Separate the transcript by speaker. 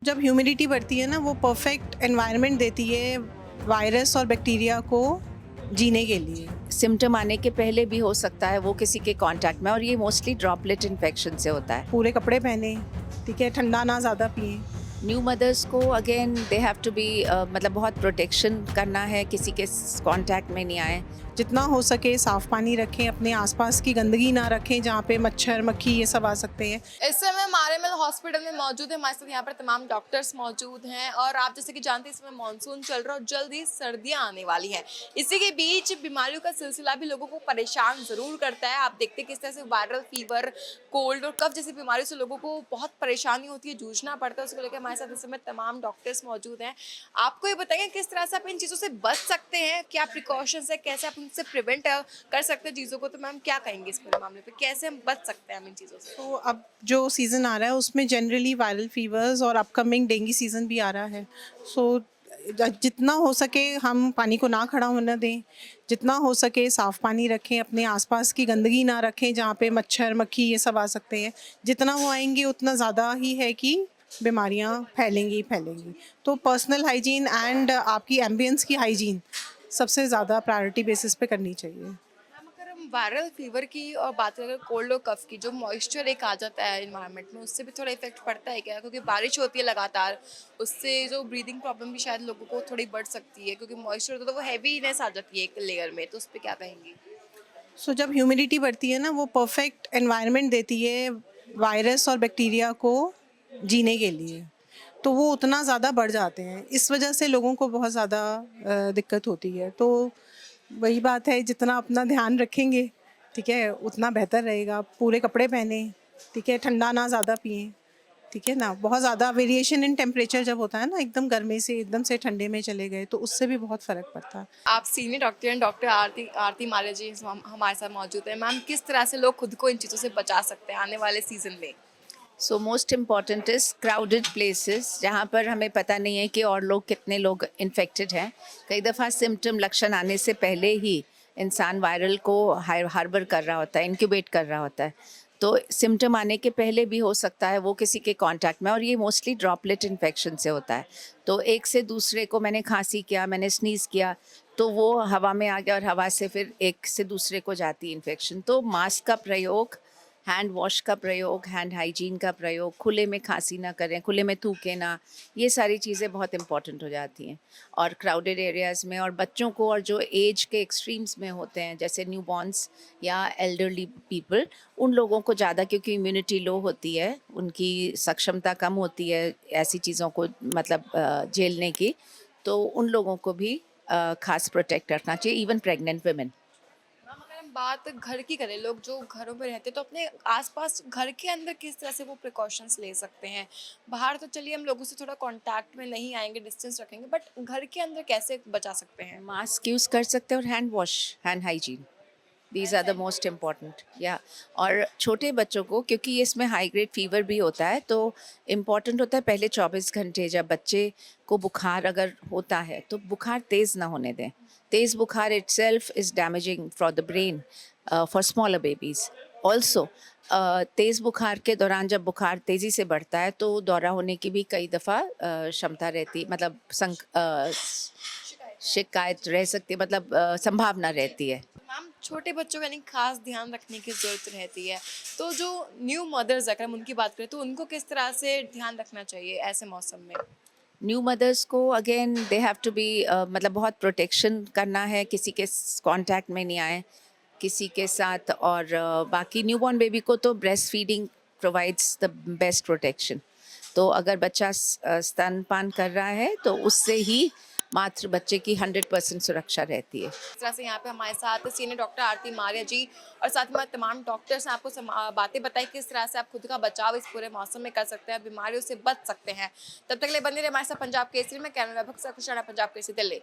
Speaker 1: जब ह्यूमिडिटी बढ़ती है ना, वो परफेक्ट एनवायरनमेंट देती है वायरस और बैक्टीरिया को जीने के लिए।
Speaker 2: सिम्टम आने के पहले भी हो सकता है वो किसी के कांटेक्ट में, और ये मोस्टली ड्रॉपलेट इन्फेक्शन से होता है।
Speaker 1: पूरे कपड़े पहने, ठीक है, ठंडा ना ज़्यादा पिए।
Speaker 2: न्यू मदर्स को again they have to be मतलब बहुत प्रोटेक्शन करना है, किसी के कांटेक्ट में नहीं आए।
Speaker 1: जितना हो सके साफ़ पानी रखें, अपने आसपास की गंदगी ना रखें जहाँ पे मच्छर मक्खी ये सब आ सकते हैं।
Speaker 3: इस समय हम आरएमएल हॉस्पिटल में मौजूद है। हमारे साथ यहाँ पर तमाम डॉक्टर्स मौजूद हैं और आप जैसे कि जानते हैं इस समय मानसून चल रहा है और जल्द ही सर्दियाँ आने वाली हैं। इसी के बीच बीमारियों का सिलसिला भी लोगों को परेशान ज़रूर करता है। आप देखते हैं किस तरह से वायरल फीवर, कोल्ड और कफ जैसी बीमारियों से लोगों को बहुत परेशानी होती है, जूझना पड़ता है। उसको लेकर हमारे साथ इस समय तमाम डॉक्टर्स मौजूद हैं। आपको ये बताएंगे किस तरह से आप इन चीज़ों से बच सकते हैं, क्या प्रिकॉशंस है, कैसे आप उनसे प्रिवेंट कर सकते हैं चीज़ों को। तो मैम क्या कहेंगे इस पूरे मामले पे, कैसे हम बच सकते हैं हम इन चीज़ों से?
Speaker 1: तो अब जो सीज़न आ रहा है उसमें जनरली वायरल फीवर्स और अपकमिंग डेंगू सीज़न भी आ रहा है। सो जितना हो सके हम पानी को ना खड़ा होने दें, जितना हो सके साफ़ पानी रखें, अपने आसपास की गंदगी ना रखें जहाँ पे मच्छर मक्खी ये सब आ सकते हैं। जितना वो आएंगे उतना ज़्यादा ही है कि बीमारियाँ फैलेंगी ही फैलेंगी। तो पर्सनल हाइजीन एंड आपकी एम्बियंस की हाइजीन सबसे ज़्यादा प्रायोरिटी बेसिस पे करनी चाहिए।
Speaker 3: मैम अगर हम वायरल फीवर की और बात करें कोल्ड और कफ की, जो मॉइस्चर एक आ जाता है इन्वायरमेंट में, उससे भी थोड़ा इफेक्ट पड़ता है क्या? क्योंकि बारिश होती है लगातार, उससे जो ब्रीदिंग प्रॉब्लम भी शायद लोगों को थोड़ी बढ़ सकती है, क्योंकि मॉइस्चर होता है तो वो हैवीनेस आ जाती है एक लेयर में। तो उस पर क्या कहेंगी?
Speaker 1: सो जब ह्यूमिडिटी बढ़ती है ना, वो परफेक्ट एनवायरनमेंट देती है वायरस और बैक्टीरिया को जीने के लिए। तो वो उतना ज़्यादा बढ़ जाते हैं, इस वजह से लोगों को बहुत ज़्यादा दिक्कत होती है। तो वही बात है, जितना अपना ध्यान रखेंगे, ठीक है, उतना बेहतर रहेगा। पूरे कपड़े पहने, ठीक है, ठंडा ना ज़्यादा पिएं, ठीक है ना। बहुत ज़्यादा वेरिएशन इन टेम्परेचर जब होता है ना, एकदम गर्मी से एकदम से ठंडे में चले गए, तो उससे भी बहुत फ़र्क पड़ता है।
Speaker 3: आप सीनियर डॉक्टर हैं, डॉक्टर आरती आरती माल्या जी हमारे साथ मौजूद है। मैम किस तरह से लोग खुद को इन चीज़ों से बचा सकते हैं आने वाले सीजन में?
Speaker 2: So most important is crowded places, जहाँ पर हमें पता नहीं है कि और लोग कितने लोग इन्फेक्टेड हैं। कई दफ़ा सिम्टम लक्षण आने से पहले ही इंसान वायरल को हार्बर कर रहा होता है, इंक्यूबेट कर रहा होता है। तो सिम्टम आने के पहले भी हो सकता है वो किसी के कांटेक्ट में, और ये मोस्टली ड्रॉपलेट इन्फेक्शन से होता है। तो एक से दूसरे को, मैंने खांसी किया, मैंने स्नीज़ किया, तो वो हवा में आ गया और हवा से फिर एक से दूसरे को जाती इन्फेक्शन। तो मास्क का प्रयोग, हैंड वॉश का प्रयोग, हैंड हाइजीन का प्रयोग, खुले में खांसी ना करें, खुले में थूकें ना, ये सारी चीज़ें बहुत इंपॉर्टेंट हो जाती हैं। और क्राउडेड एरियाज़ में, और बच्चों को, और जो एज के एक्सट्रीम्स में होते हैं जैसे न्यूबॉर्न्स या एल्डरली पीपल, उन लोगों को ज़्यादा, क्योंकि इम्यूनिटी लो होती है, उनकी सक्षमता कम होती है ऐसी चीज़ों को मतलब झेलने की, तो उन लोगों को भी खास प्रोटेक्ट रखना चाहिए, इवन प्रेग्नेंट वुमेन।
Speaker 3: मैम अगर हम बात घर की करें, लोग जो घरों में रहते हैं तो अपने आसपास घर के अंदर किस तरह से वो प्रिकॉशंस ले सकते हैं? बाहर तो चलिए हम लोगों से थोड़ा कांटेक्ट में नहीं आएंगे, डिस्टेंस रखेंगे, बट घर के अंदर कैसे बचा सकते हैं?
Speaker 2: मास्क यूज़ कर सकते हैं, और hand wash, hand hygiene, these are the most important. या और छोटे बच्चों को, क्योंकि इसमें हाई ग्रेड फीवर भी होता है, तो इम्पॉर्टेंट होता है पहले 24 घंटे, जब बच्चे को बुखार अगर होता है तो बुखार तेज़ ना होने दें। तेज़ बुखार itself is damaging for the brain, for smaller babies also. तेज़ बुखार के दौरान जब बुखार तेज़ी से बढ़ता है तो दौरा होने की भी कई दफ़ा क्षमता रहती, मतलब शिकायत रह सकती है, मतलब संभावना रहती है।
Speaker 3: मैम छोटे बच्चों का यानी खास ध्यान रखने की ज़रूरत रहती है। तो जो न्यू मदर्स अगर हम उनकी बात करें तो उनको किस तरह से ध्यान रखना चाहिए ऐसे मौसम में?
Speaker 2: न्यू मदर्स को again they have to be मतलब बहुत प्रोटेक्शन करना है, किसी के कांटेक्ट में नहीं आए किसी के साथ। और बाकी न्यूबॉर्न बेबी को तो breast feeding provides the best protection. तो अगर बच्चा स्तनपान कर रहा है तो उससे ही मात्र बच्चे की 100% सुरक्षा रहती है।
Speaker 3: इस तरह से यहाँ पे हमारे साथ सीनियर डॉक्टर आरती मारिया जी और साथ में तमाम डॉक्टर्स ने आपको बातें बताई किस तरह से आप खुद का बचाव इस पूरे मौसम में कर सकते हैं, बीमारियों से बच सकते हैं। तब तक के लिए बने रहे हमारे साथ पंजाब केसरी में। Camera man Punjab Kesari Delhi.